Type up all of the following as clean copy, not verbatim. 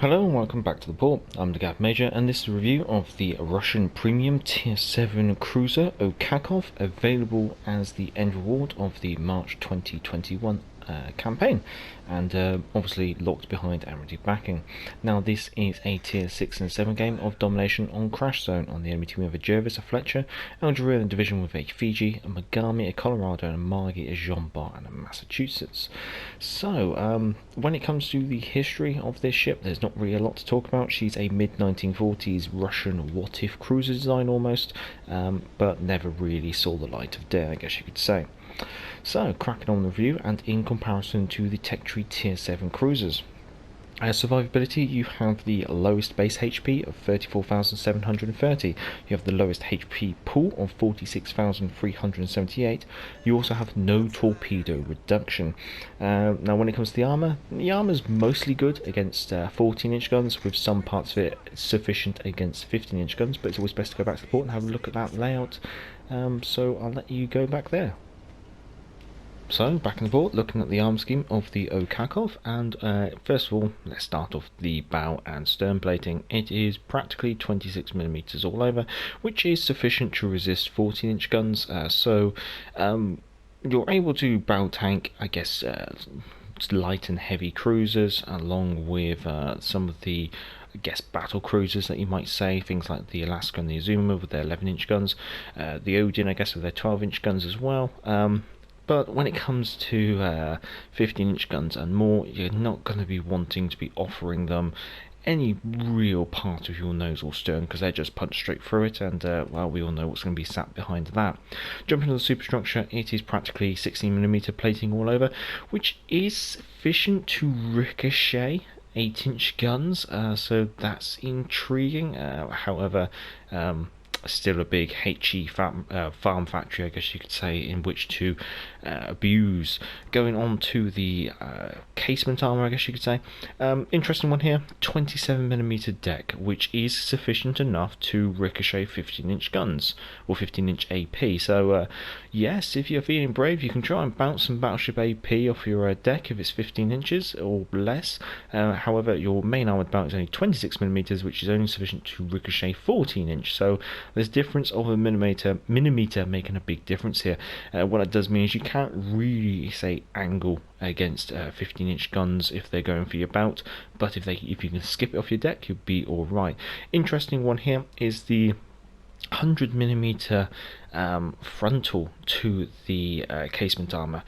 Hello and welcome back to the port. I'm the Gav Major, and this is a review of the Russian premium tier 7 cruiser Ochakov, available as the end reward of the March 2021 campaign, and obviously locked behind Admiralty backing. Now this is a tier 6 and 7 game of domination on Crash Zone. On the enemy team we have a Jervis, a Fletcher, Algeria in the division with a Fiji, a Megami, a Colorado, and a Margit, a Jean Bar, and a Massachusetts. So when it comes to the history of this ship, there's not really a lot to talk about. She's a mid-1940s Russian what-if cruiser design almost, but never really saw the light of day, I guess you could say. So, cracking on the review, and in comparison to the Tech Tree Tier 7 cruisers. Survivability, you have the lowest base HP of 34,730. You have the lowest HP pool of 46,378. You also have no torpedo reduction. Now when it comes to the armour's mostly good against 14-inch guns, with some parts of it sufficient against 15-inch guns, but it's always best to go back to the port and have a look at that layout. So I'll let you go back there. So, back in the port, looking at the arm scheme of the Ochakov, and first of all, let's start off the bow and stern plating. It is practically 26mm all over, which is sufficient to resist 14-inch guns, so you're able to bow tank, I guess, light and heavy cruisers, along with some of the battle cruisers that you might say, things like the Alaska and the Azuma with their 11-inch guns, the Odin, I guess, with their 12-inch guns as well. But when it comes to 15-inch guns and more, you're not going to be wanting to be offering them any real part of your nose or stern, because they just punch straight through it, and well, we all know what's going to be sat behind that. Jumping to the superstructure, it is practically 16mm plating all over, which is sufficient to ricochet 8-inch guns, so that's intriguing. However, still a big HE farm factory, I guess you could say, in which to abuse. Going on to the casement armour, I guess you could say. Interesting one here, 27mm deck, which is sufficient enough to ricochet 15-inch guns, or 15-inch AP. So yes, if you're feeling brave, you can try and bounce some battleship AP off your deck if it's 15 inches or less. However, your main armoured bout is only 26mm, which is only sufficient to ricochet 14-inch. So there's difference of a millimeter making a big difference here. What that does mean is you can't really say angle against 15-inch guns if they're going for your bout, but if you can skip it off your deck, you'll be alright. Interesting one here is the 100mm frontal to the casement armour,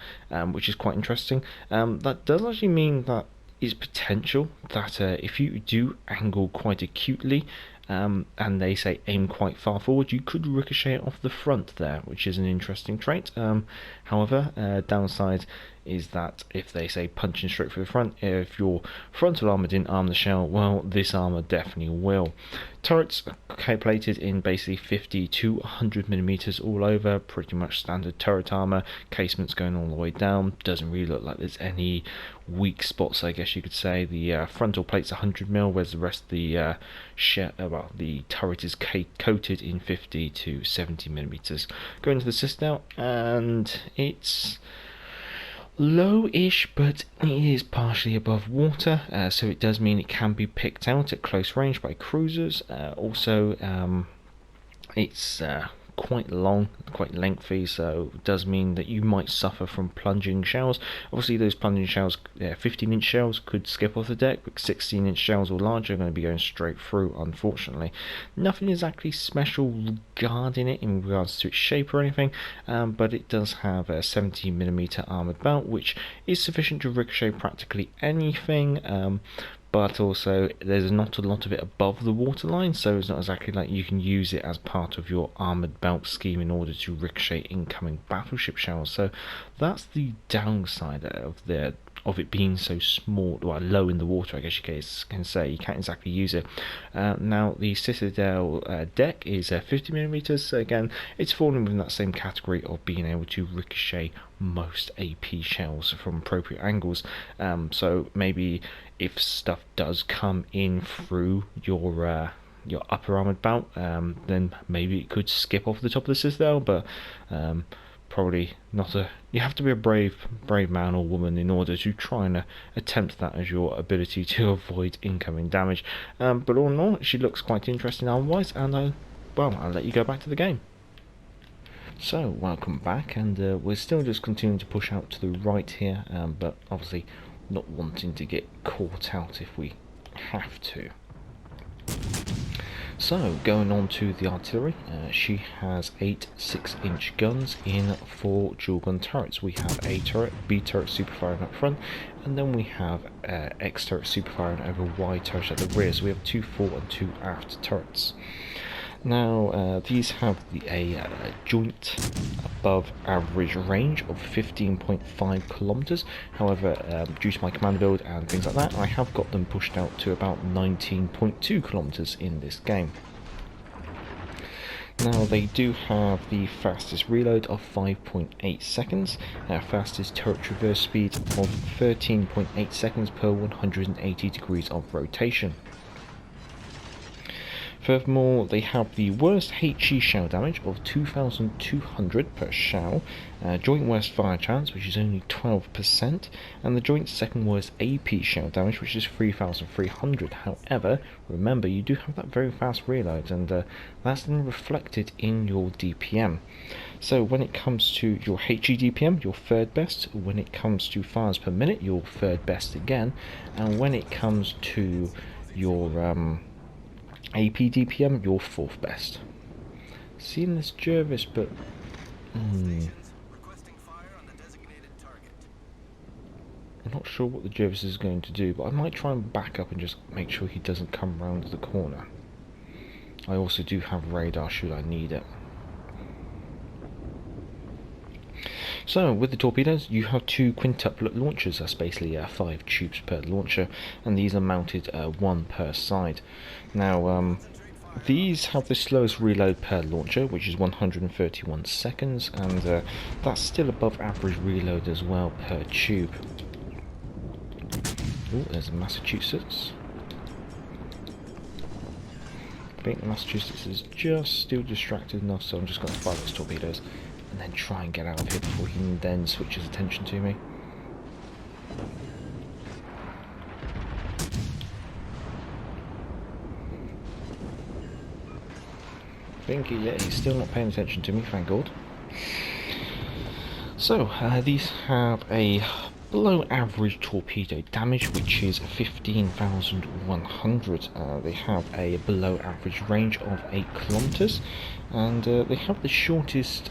which is quite interesting. That does actually mean that is potential that if you do angle quite acutely, and they say aim quite far forward, you could ricochet it off the front there, which is an interesting trait. However, downside is that if they say punching straight for the front, if your frontal armour didn't arm the shell, well, this armour definitely will. Turrets plated in basically 50 to 100mm all over, pretty much standard turret armour. Casements going all the way down, doesn't really look like there's any weak spots, I guess you could say. The frontal plate's 100mm, whereas the rest of the the turret is coated in 50 to 70mm. Going to the citadel, and it's low-ish, but it is partially above water, so it does mean it can be picked out at close range by cruisers. Also, it's quite long, quite lengthy, so it does mean that you might suffer from plunging shells. Obviously those plunging shells, 15-inch shells could skip off the deck, but 16-inch shells or larger are going to be going straight through, unfortunately. Nothing exactly special regarding it in regards to its shape or anything, but it does have a 70mm armoured belt, which is sufficient to ricochet practically anything. But also there's not a lot of it above the waterline, so it's not exactly like you can use it as part of your armoured belt scheme in order to ricochet incoming battleship shells. So that's the downside of it being so small, well, low in the water, I guess you can say. You can't exactly use it. Now the Citadel deck is 50mm, so again it's falling within that same category of being able to ricochet most AP shells from appropriate angles. So maybe if stuff does come in through your upper armoured belt, then maybe it could skip off the top of the Citadel, but probably not a... You have to be a brave man or woman in order to try and attempt that as your ability to avoid incoming damage. But all in all, she looks quite interesting armor-wise, and well, I'll let you go back to the game. So, welcome back, and we're still just continuing to push out to the right here, but obviously not wanting to get caught out if we have to. So, going on to the artillery, she has 8 6-inch guns in 4 dual gun turrets. We have A turret, B turret superfiring up front, and then we have X turret superfiring over Y turret at the rear. So we have 2 fore and 2 aft turrets. Now, these have a joint above average range of 15.5 kilometers. However, due to my command build and things like that, I have got them pushed out to about 19.2 kilometers in this game. Now, they do have the fastest reload of 5.8 seconds, fastest turret traverse speed of 13.8 seconds per 180 degrees of rotation. Furthermore, they have the worst HE shell damage of 2,200 per shell, joint worst fire chance, which is only 12%, and the joint second worst AP shell damage, which is 3,300. However, remember, you do have that very fast reload, and that's then reflected in your DPM. So when it comes to your HE DPM, you're third best. When it comes to fires per minute, you're third best again. And when it comes to your AP DPM, you're fourth best. Seen this Jervis, but I'm not sure what the Jervis is going to do, but I might try and back up and just make sure he doesn't come round the corner. I also do have radar should I need it. So, with the torpedoes, you have 2 quintuplet launchers. That's basically 5 tubes per launcher, and these are mounted 1 per side. Now, these have the slowest reload per launcher, which is 131 seconds, and that's still above average reload as well per tube. Oh, there's a Massachusetts. I think Massachusetts is just still distracted enough, so I'm just going to fire those torpedoes and then try and get out of here before he then switches attention to me. I think he's still not paying attention to me, thank God. So, these have a below average torpedo damage, which is 15,100. They have a below average range of 8 kilometers, and they have the shortest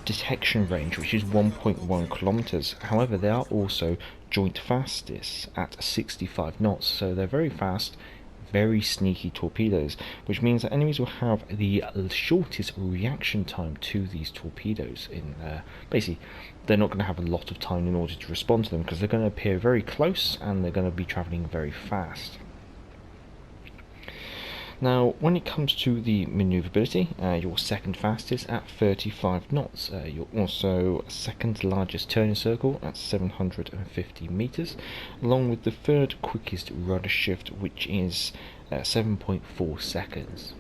detection range, which is 1.1 kilometers. However, they are also joint fastest at 65 knots, so they're very fast, very sneaky torpedoes, which means that enemies will have the shortest reaction time to these torpedoes. Basically, they're not going to have a lot of time in order to respond to them, because they're going to appear very close and they're going to be travelling very fast. Now, when it comes to the manoeuvrability, you're second fastest at 35 knots. You're also second largest turning circle at 750 meters, along with the third quickest rudder shift, which is 7.4 seconds.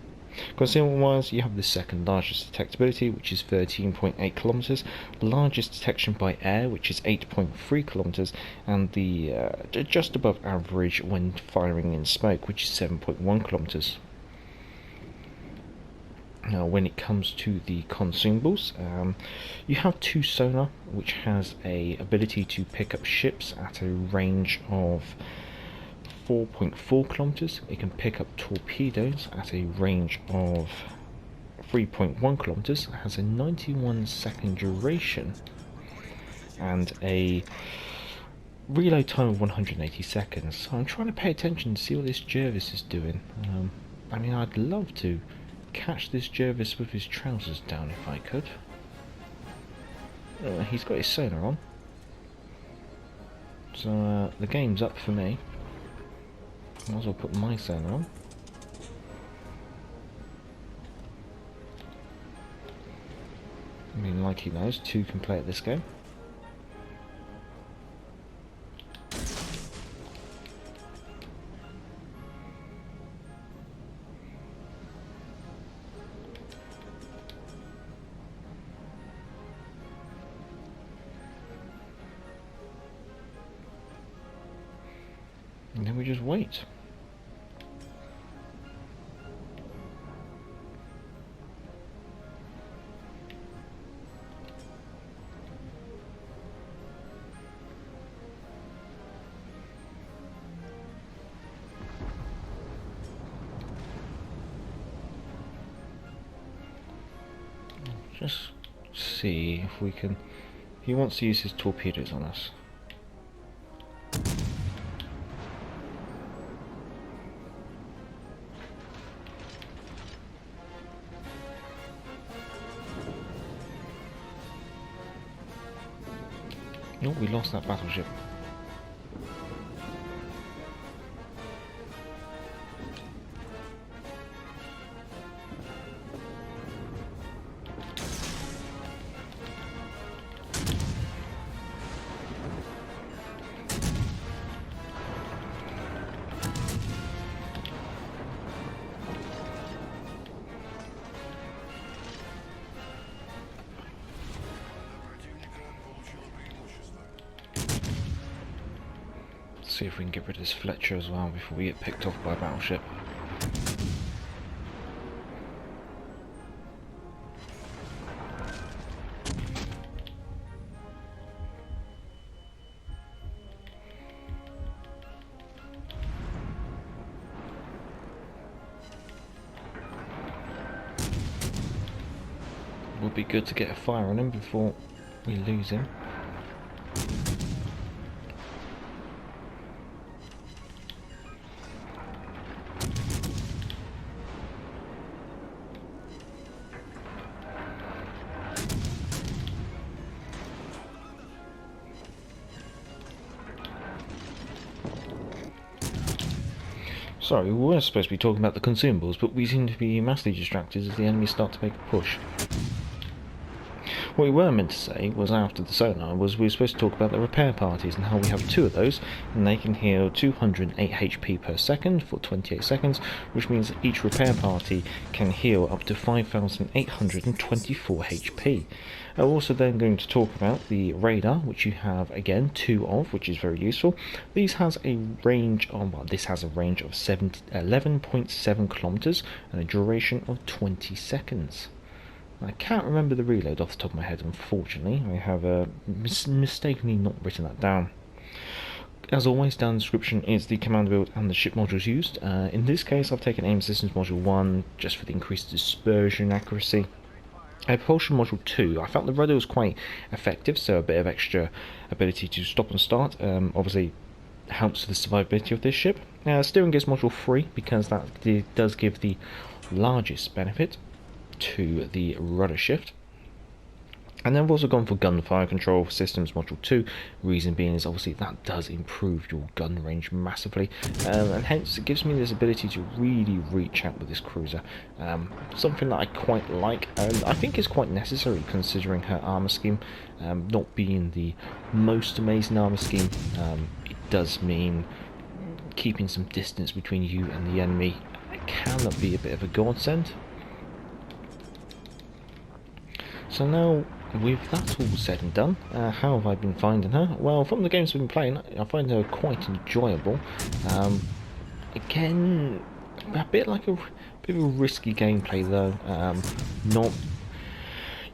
Concealment-wise, you have the second largest detectability, which is 13.8 kilometers, largest detection by air, which is 8.3 kilometers, and the just above average when firing in smoke, which is 7.1 kilometers. Now, when it comes to the consumables, you have 2 sonar, which has a ability to pick up ships at a range of 4.4 kilometers. It can pick up torpedoes at a range of 3.1 kilometers. It has a 91-second duration and a reload time of 180 seconds. So I'm trying to pay attention to see what this Jervis is doing. I mean, I'd love to catch this Jervis with his trousers down if I could. He's got his sonar on, so the game's up for me. Might as well put my sonar on. I mean, like he knows, 2 can play at this game. And then we just wait. Just see if we can... He wants to use his torpedoes on us. Oh, we lost that battleship. See if we can get rid of this Fletcher as well before we get picked off by a battleship. Would be good to get a fire on him before we lose him. Sorry, we were supposed to be talking about the consumables, but we seem to be massively distracted as the enemies start to make a push. What we were meant to say was after the sonar was we were supposed to talk about the repair parties and how we have 2 of those, and they can heal 208 HP per second for 28 seconds, which means that each repair party can heal up to 5,824 HP. I'm also then going to talk about the radar, which you have again 2 of, which is very useful. This has a range of 11.7 kilometers and a duration of 20 seconds. I can't remember the reload off the top of my head, unfortunately. I have mistakenly not written that down. As always, down in the description is the command build and the ship modules used. In this case, I've taken Aim Systems Module 1 just for the increased dispersion accuracy. Propulsion Module 2, I felt the rudder was quite effective, so a bit of extra ability to stop and start obviously helps with the survivability of this ship. Steering Gears Module 3, because that does give the largest benefit to the rudder shift. And then I've also gone for gunfire control systems module 2, reason being is obviously that does improve your gun range massively, and hence it gives me this ability to really reach out with this cruiser, something that I quite like, and I think is quite necessary considering her armour scheme, not being the most amazing armour scheme. It does mean keeping some distance between you and the enemy. It can be a bit of a godsend. So now, with that all said and done, how have I been finding her? Well, from the games I've been playing, I find her quite enjoyable. Again, a bit of a risky gameplay though.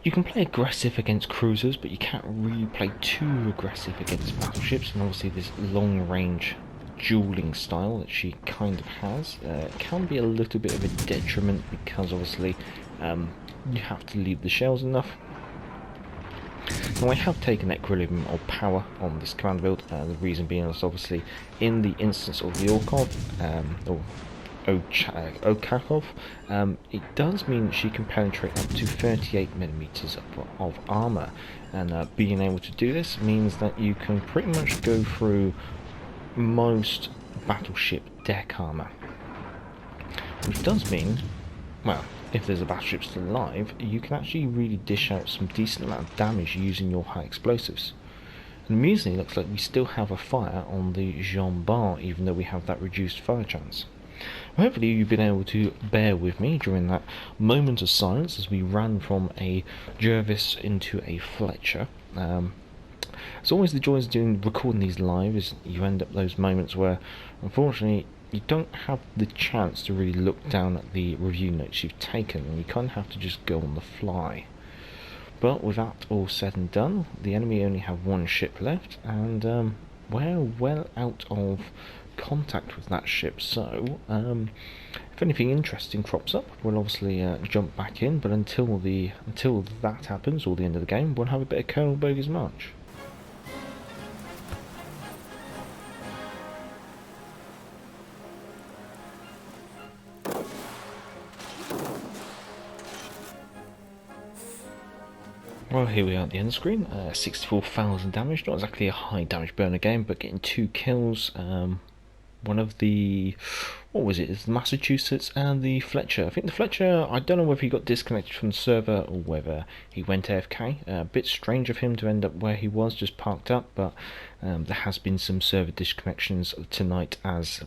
You can play aggressive against cruisers, but you can't really play too aggressive against battleships, and obviously this long-range dueling style that she kind of has can be a little bit of a detriment, because obviously you have to leave the shells enough. Now I have taken equilibrium of power on this command build, the reason being is obviously in the instance of the Ochakov, it does mean she can penetrate up to 38mm of armour, and being able to do this means that you can pretty much go through most battleship deck armour, which does mean, well, if there's a battleship still alive, you can actually really dish out some decent amount of damage using your high explosives. And amusingly, it looks like we still have a fire on the Jean Bar, even though we have that reduced fire chance. Hopefully you've been able to bear with me during that moment of silence as we ran from a Jervis into a Fletcher. It's always the joys of recording these live, is you end up those moments where, unfortunately, you don't have the chance to really look down at the review notes you've taken, and you kind of have to just go on the fly. But with that all said and done, the enemy only have one ship left, and we're well out of contact with that ship, so if anything interesting crops up, we'll obviously jump back in, but until that happens, or the end of the game, we'll have a bit of Colonel Bogey's March. Well, here we are at the end screen, 64,000 damage, not exactly a high damage burner game, but getting 2 kills, one of the, what was it, it's the Massachusetts and the Fletcher. I think the Fletcher, I don't know whether he got disconnected from the server or whether he went AFK. A bit strange of him to end up where he was, just parked up, but there has been some server disconnections tonight as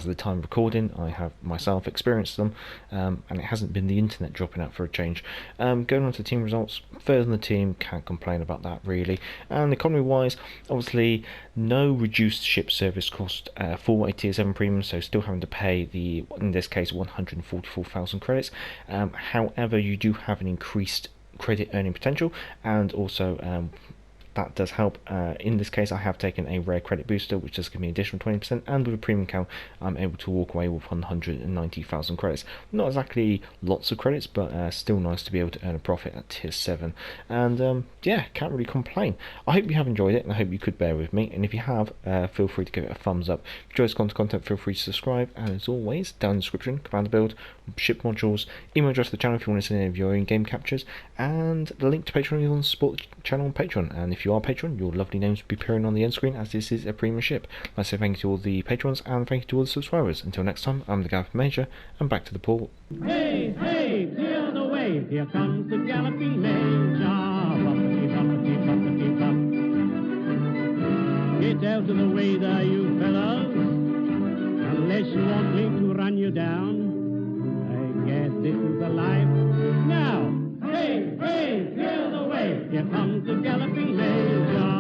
the time of recording. I have myself experienced them, and it hasn't been the internet dropping out for a change. Going on to the team results, third in the team, can't complain about that really. And economy wise, obviously no reduced ship service cost for a tier 7 premium, so still having to pay the, in this case, 144,000 credits. However, you do have an increased credit earning potential, and also that does help. In this case, I have taken a rare credit booster, which does give me additional 20%, and with a premium count, I'm able to walk away with 190,000 credits. Not exactly lots of credits, but still nice to be able to earn a profit at tier 7. And yeah, can't really complain. I hope you have enjoyed it, and I hope you could bear with me. And if you have, feel free to give it a thumbs up. If you enjoy this content, feel free to subscribe. And as always, down in the description, commander build, ship modules, email address to the channel if you want to send any of your own game captures, and the link to Patreon if you want to support the channel on Patreon. And if you are a patron, your lovely names will be appearing on the end screen, as this is a premium ship. I say thank you to all the patrons, and thank you to all the subscribers. Until next time, I'm the Galloping Major, and back to the port. Hey, hey, clear the way, here comes the Galloping Major. Bumpity, bumpity, bumpity, bump. Get out of the way there, you fellows, unless you want me to run you down. I guess this is the life. Now, hey, hey, clear the way, here comes the Galloping Major.